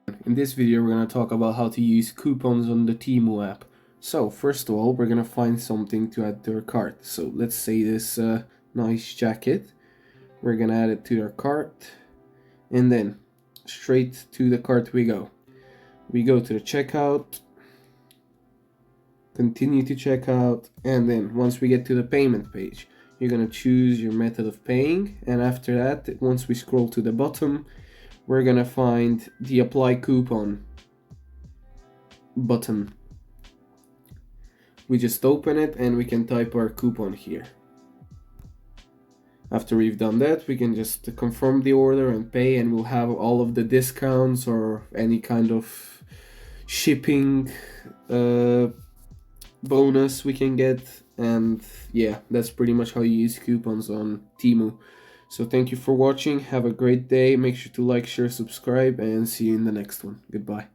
In this video we're going to talk about how to use coupons on the Temu app. So first of all we're going to find something to add to our cart. So let's say this nice jacket. We're going to add it to our cart and then straight to the cart we go. We go to the checkout, continue to checkout, and then once we get to the payment page you're going to choose your method of paying, and after that once we scroll to the bottom we're gonna find the apply coupon button. We just open it and we can type our coupon here. After we've done that, we can just confirm the order and pay, and we'll have all of the discounts or any kind of shipping bonus we can get. And yeah, that's pretty much how you use coupons on Temu. So thank you for watching, have a great day, make sure to like, share, subscribe, and see you in the next one. Goodbye.